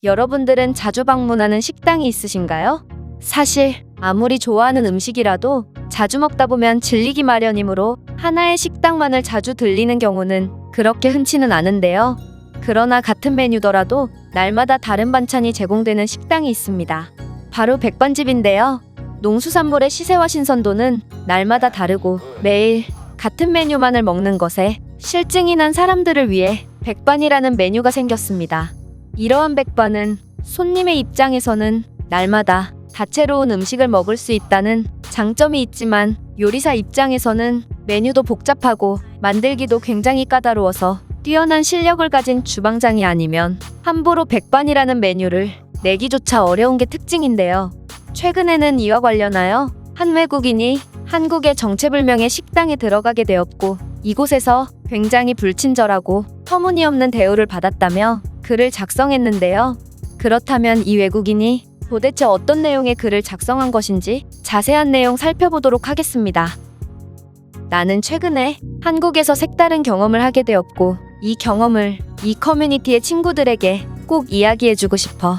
여러분들은 자주 방문하는 식당이 있으신가요? 사실 아무리 좋아하는 음식이라도 자주 먹다 보면 질리기 마련이므로 하나의 식당만을 자주 들리는 경우는 그렇게 흔치는 않은데요. 그러나 같은 메뉴더라도 날마다 다른 반찬이 제공되는 식당이 있습니다. 바로 백반집인데요. 농수산물의 시세와 신선도는 날마다 다르고 매일 같은 메뉴만을 먹는 것에 실증이 난 사람들을 위해 백반이라는 메뉴가 생겼습니다. 이러한 백반은 손님의 입장에서는 날마다 다채로운 음식을 먹을 수 있다는 장점이 있지만 요리사 입장에서는 메뉴도 복잡하고 만들기도 굉장히 까다로워서 뛰어난 실력을 가진 주방장이 아니면 함부로 백반이라는 메뉴를 내기조차 어려운 게 특징인데요. 최근에는 이와 관련하여 한 외국인이 한국의 정체불명의 식당에 들어가게 되었고 이곳에서 굉장히 불친절하고 터무니없는 대우를 받았다며 글을 작성했는데요. 그렇다면 이 외국인이 도대체 어떤 내용의 글을 작성한 것인지 자세한 내용 살펴보도록 하겠습니다. 나는 최근에 한국에서 색다른 경험을 하게 되었고 이 경험을 이 커뮤니티의 친구들에게 꼭 이야기해주고 싶어.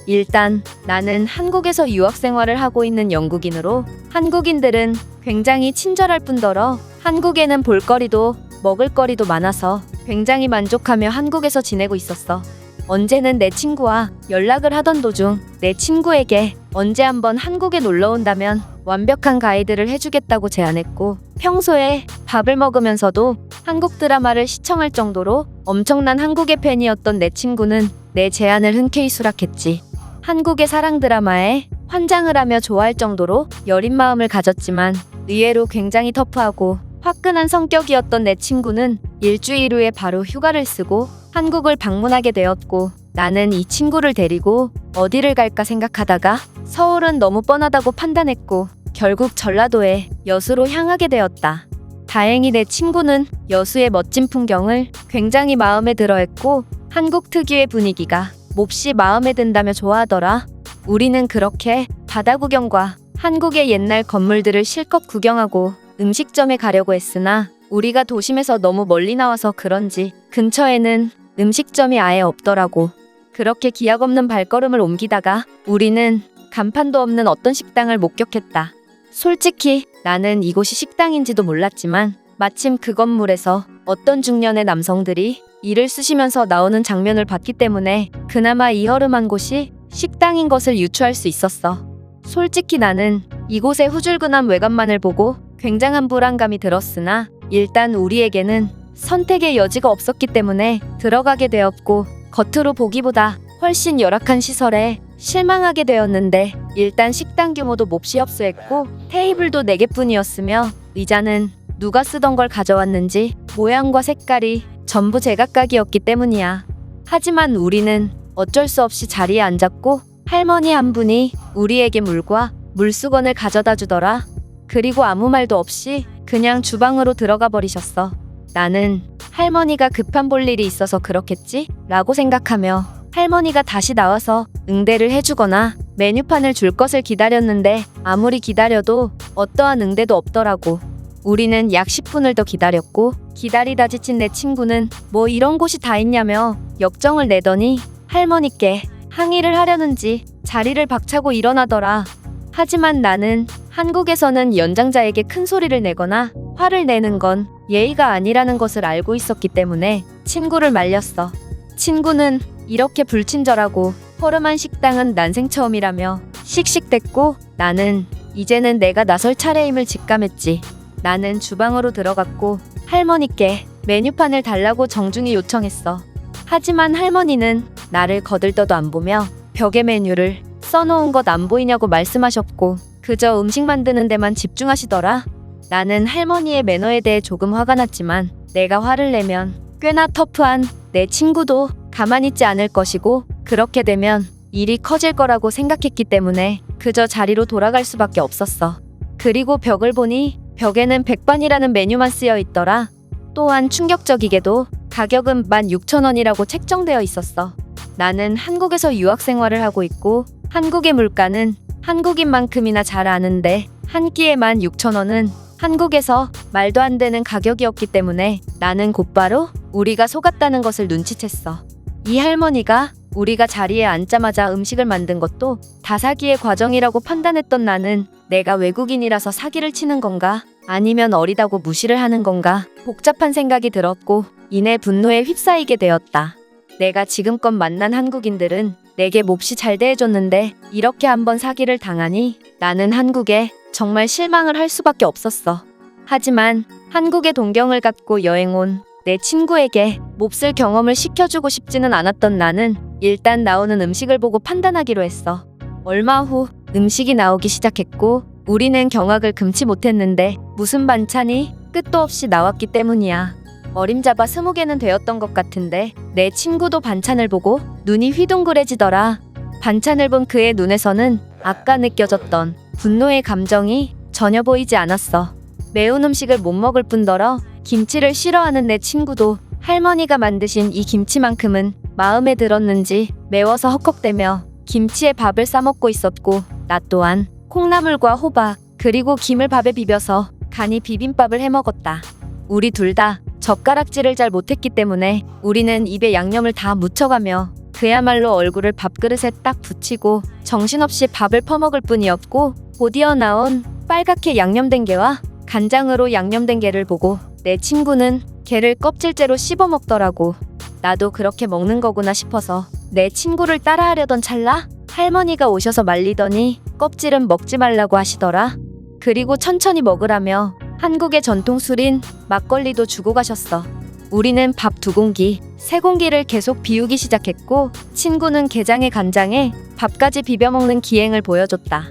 일단 나는 한국에서 유학 생활을 하고 있는 영국인으로 한국인들은 굉장히 친절할 뿐더러 한국에는 볼거리도 먹을거리도 많아서 굉장히 만족하며 한국에서 지내고 있었어. 언제는 내 친구와 연락을 하던 도중 내 친구에게 언제 한번 한국에 놀러 온다면 완벽한 가이드를 해주겠다고 제안했고 평소에 밥을 먹으면서도 한국 드라마를 시청할 정도로 엄청난 한국의 팬이었던 내 친구는 내 제안을 흔쾌히 수락했지. 한국의 사랑 드라마에 환장을 하며 좋아할 정도로 여린 마음을 가졌지만 의외로 굉장히 터프하고 화끈한 성격이었던 내 친구는 일주일 후에 바로 휴가를 쓰고 한국을 방문하게 되었고 나는 이 친구를 데리고 어디를 갈까 생각하다가 서울은 너무 뻔하다고 판단했고 결국 전라도에 여수로 향하게 되었다. 다행히 내 친구는 여수의 멋진 풍경을 굉장히 마음에 들어했고 한국 특유의 분위기가 몹시 마음에 든다며 좋아하더라. 우리는 그렇게 바다 구경과 한국의 옛날 건물들을 실컷 구경하고 음식점에 가려고 했으나 우리가 도심에서 너무 멀리 나와서 그런지 근처에는 음식점이 아예 없더라고. 그렇게 기약 없는 발걸음을 옮기다가 우리는 간판도 없는 어떤 식당을 목격했다. 솔직히 나는 이곳이 식당인지도 몰랐지만 마침 그 건물에서 어떤 중년의 남성들이 일을 쓰시면서 나오는 장면을 봤기 때문에 그나마 이 허름한 곳이 식당인 것을 유추할 수 있었어. 솔직히 나는 이곳의 후줄근한 외관만을 보고 굉장한 불안감이 들었으나 일단 우리에게는 선택의 여지가 없었기 때문에 들어가게 되었고 겉으로 보기보다 훨씬 열악한 시설에 실망하게 되었는데 일단 식당 규모도 몹시 협소했고 테이블도 4개뿐이었으며 의자는 누가 쓰던 걸 가져왔는지 모양과 색깔이 전부 제각각이었기 때문이야. 하지만 우리는 어쩔 수 없이 자리에 앉았고 할머니 한 분이 우리에게 물과 물수건을 가져다 주더라. 그리고 아무 말도 없이 그냥 주방으로 들어가 버리셨어. 나는 할머니가 급한 볼 일이 있어서 그렇겠지? 라고 생각하며 할머니가 다시 나와서 응대를 해주거나 메뉴판을 줄 것을 기다렸는데 아무리 기다려도 어떠한 응대도 없더라고. 우리는 약 10분을 더 기다렸고 기다리다 지친 내 친구는 뭐 이런 곳이 다 있냐며 역정을 내더니 할머니께 항의를 하려는지 자리를 박차고 일어나더라. 하지만 나는 한국에서는 연장자에게 큰 소리를 내거나 화를 내는 건 예의가 아니라는 것을 알고 있었기 때문에 친구를 말렸어. 친구는 이렇게 불친절하고 허름한 식당은 난생 처음이라며 씩씩댔고 나는 이제는 내가 나설 차례임을 직감했지. 나는 주방으로 들어갔고 할머니께 메뉴판을 달라고 정중히 요청했어. 하지만 할머니는 나를 거들떠도 안 보며 벽에 메뉴를 써놓은 것 안 보이냐고 말씀하셨고 그저 음식 만드는 데만 집중하시더라. 나는 할머니의 매너에 대해 조금 화가 났지만 내가 화를 내면 꽤나 터프한 내 친구도 가만히 있지 않을 것이고 그렇게 되면 일이 커질 거라고 생각했기 때문에 그저 자리로 돌아갈 수밖에 없었어. 그리고 벽을 보니 벽에는 백반이라는 메뉴만 쓰여 있더라. 또한 충격적이게도 가격은 16,000원이라고 책정되어 있었어. 나는 한국에서 유학 생활을 하고 있고 한국의 물가는 한국인만큼이나 잘 아는데 한 끼에 16,000원은 한국에서 말도 안 되는 가격이었기 때문에 나는 곧바로 우리가 속았다는 것을 눈치챘어. 이 할머니가 우리가 자리에 앉자마자 음식을 만든 것도 다 사기의 과정이라고 판단했던 나는 내가 외국인이라서 사기를 치는 건가? 아니면 어리다고 무시를 하는 건가? 복잡한 생각이 들었고 이내 분노에 휩싸이게 되었다. 내가 지금껏 만난 한국인들은 내게 몹시 잘 대해줬는데 이렇게 한번 사기를 당하니 나는 한국에 정말 실망을 할 수밖에 없었어. 하지만 한국의 동경을 갖고 여행 온 내 친구에게 몹쓸 경험을 시켜주고 싶지는 않았던 나는 일단 나오는 음식을 보고 판단하기로 했어. 얼마 후 음식이 나오기 시작했고 우리는 경악을 금치 못했는데 무슨 반찬이 끝도 없이 나왔기 때문이야. 어림잡아 20개는 되었던 것 같은데 내 친구도 반찬을 보고 눈이 휘둥그레지더라. 반찬을 본 그의 눈에서는 아까 느껴졌던 분노의 감정이 전혀 보이지 않았어. 매운 음식을 못 먹을 뿐더러 김치를 싫어하는 내 친구도 할머니가 만드신 이 김치만큼은 마음에 들었는지 매워서 헉헉대며 김치에 밥을 싸먹고 있었고 나 또한 콩나물과 호박 그리고 김을 밥에 비벼서 간이 비빔밥을 해먹었다. 우리 둘 다 젓가락질을 잘 못했기 때문에 우리는 입에 양념을 다 묻혀가며 그야말로 얼굴을 밥그릇에 딱 붙이고 정신없이 밥을 퍼먹을 뿐이었고 곧이어 나온 빨갛게 양념된 게와 간장으로 양념된 게를 보고 내 친구는 게를 껍질째로 씹어 먹더라고. 나도 그렇게 먹는 거구나 싶어서 내 친구를 따라하려던 찰나 할머니가 오셔서 말리더니 껍질은 먹지 말라고 하시더라. 그리고 천천히 먹으라며 한국의 전통 술인 막걸리도 주고 가셨어. 우리는 밥 2공기, 3공기를 계속 비우기 시작했고 친구는 게장에 간장에 밥까지 비벼 먹는 기행을 보여줬다.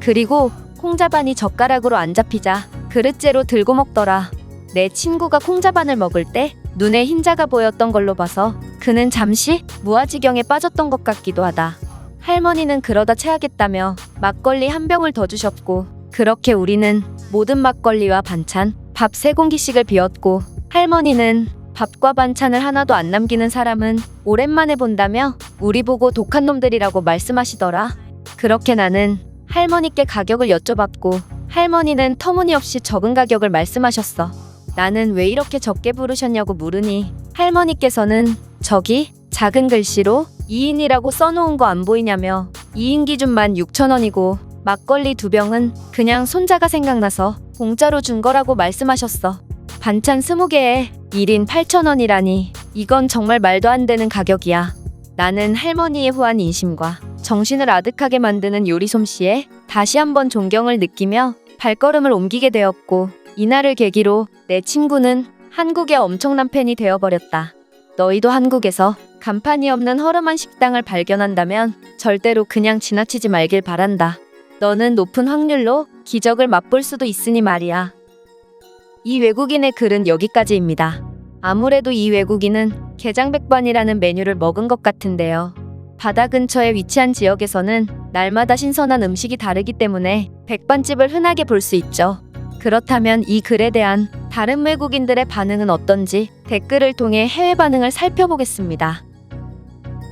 그리고 콩자반이 젓가락으로 안 잡히자 그릇째로 들고 먹더라. 내 친구가 콩자반을 먹을 때 눈에 흰자가 보였던 걸로 봐서 그는 잠시 무아지경에 빠졌던 것 같기도 하다. 할머니는 그러다 체하겠다며 막걸리 1병을 더 주셨고 그렇게 우리는 모든 막걸리와 반찬, 밥 3공기씩을 비웠고 할머니는 밥과 반찬을 하나도 안 남기는 사람은 오랜만에 본다며 우리 보고 독한 놈들이라고 말씀하시더라. 그렇게 나는 할머니께 가격을 여쭤봤고 할머니는 터무니없이 적은 가격을 말씀하셨어. 나는 왜 이렇게 적게 부르셨냐고 물으니 할머니께서는 저기 작은 글씨로 2인이라고 써놓은 거 안 보이냐며 2인 기준만 6,000원이고 막걸리 2병은 그냥 손자가 생각나서 공짜로 준 거라고 말씀하셨어. 반찬 20개에 1인 8,000원이라니 이건 정말 말도 안 되는 가격이야. 나는 할머니의 후한 인심과 정신을 아득하게 만드는 요리 솜씨에 다시 한번 존경을 느끼며 발걸음을 옮기게 되었고 이날을 계기로 내 친구는 한국의 엄청난 팬이 되어버렸다. 너희도 한국에서 간판이 없는 허름한 식당을 발견한다면 절대로 그냥 지나치지 말길 바란다. 너는 높은 확률로 기적을 맛볼 수도 있으니 말이야. 이 외국인의 글은 여기까지입니다. 아무래도 이 외국인은 게장백반이라는 메뉴를 먹은 것 같은데요. 바다 근처에 위치한 지역에서는 날마다 신선한 음식이 다르기 때문에 백반집을 흔하게 볼 수 있죠. 그렇다면 이 글에 대한 다른 외국인들의 반응은 어떤지 댓글을 통해 해외 반응을 살펴보겠습니다.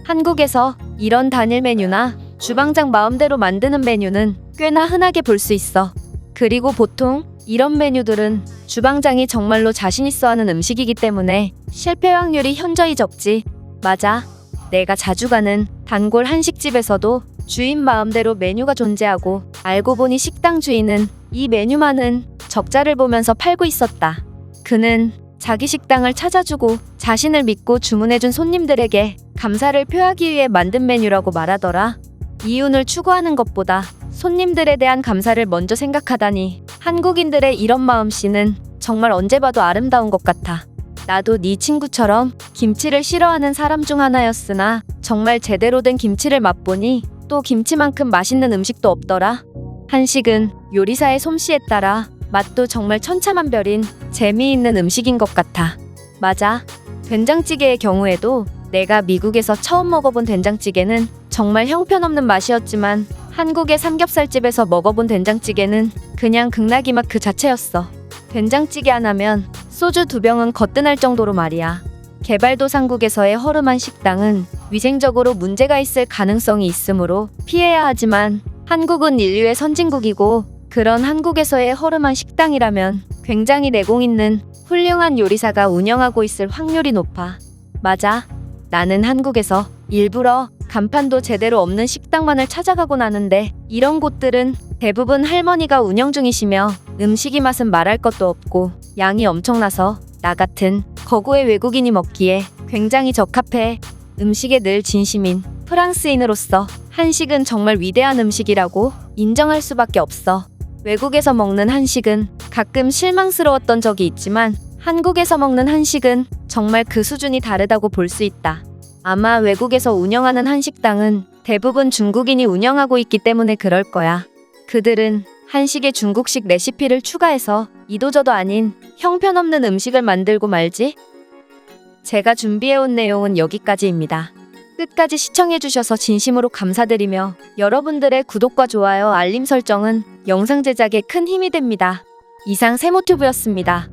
한국에서 이런 단일 메뉴나 주방장 마음대로 만드는 메뉴는 꽤나 흔하게 볼 수 있어. 그리고 보통 이런 메뉴들은 주방장이 정말로 자신 있어 하는 음식이기 때문에 실패 확률이 현저히 적지. 맞아. 내가 자주 가는 단골 한식집에서도 주인 마음대로 메뉴가 존재하고 알고 보니 식당 주인은 이 메뉴만은 적자를 보면서 팔고 있었다. 그는 자기 식당을 찾아주고 자신을 믿고 주문해준 손님들에게 감사를 표하기 위해 만든 메뉴라고 말하더라. 이윤을 추구하는 것보다 손님들에 대한 감사를 먼저 생각하다니 한국인들의 이런 마음씨는 정말 언제 봐도 아름다운 것 같아. 나도 네 친구처럼 김치를 싫어하는 사람 중 하나였으나 정말 제대로 된 김치를 맛보니 또 김치만큼 맛있는 음식도 없더라. 한식은 요리사의 솜씨에 따라 맛도 정말 천차만별인 재미있는 음식인 것 같아. 맞아. 된장찌개의 경우에도 내가 미국에서 처음 먹어본 된장찌개는 정말 형편없는 맛이었지만 한국의 삼겹살집에서 먹어본 된장찌개는 그냥 극락이 맛 그 자체였어. 된장찌개 하나면 소주 2병은 거뜬할 정도로 말이야. 개발도상국에서의 허름한 식당은 위생적으로 문제가 있을 가능성이 있으므로 피해야 하지만 한국은 인류의 선진국이고 그런 한국에서의 허름한 식당이라면 굉장히 내공 있는 훌륭한 요리사가 운영하고 있을 확률이 높아. 맞아. 나는 한국에서 일부러 간판도 제대로 없는 식당만을 찾아가곤 하는데 이런 곳들은 대부분 할머니가 운영 중이시며 음식이 맛은 말할 것도 없고 양이 엄청나서 나 같은 거구의 외국인이 먹기에 굉장히 적합해. 음식에 늘 진심인 프랑스인으로서 한식은 정말 위대한 음식이라고 인정할 수밖에 없어. 외국에서 먹는 한식은 가끔 실망스러웠던 적이 있지만 한국에서 먹는 한식은 정말 그 수준이 다르다고 볼 수 있다. 아마 외국에서 운영하는 한식당은 대부분 중국인이 운영하고 있기 때문에 그럴 거야. 그들은 한식에 중국식 레시피를 추가해서 이도저도 아닌 형편없는 음식을 만들고 말지. 제가 준비해온 내용은 여기까지입니다. 끝까지 시청해주셔서 진심으로 감사드리며 여러분들의 구독과 좋아요, 알림 설정은 영상 제작에 큰 힘이 됩니다. 이상 세모튜브였습니다.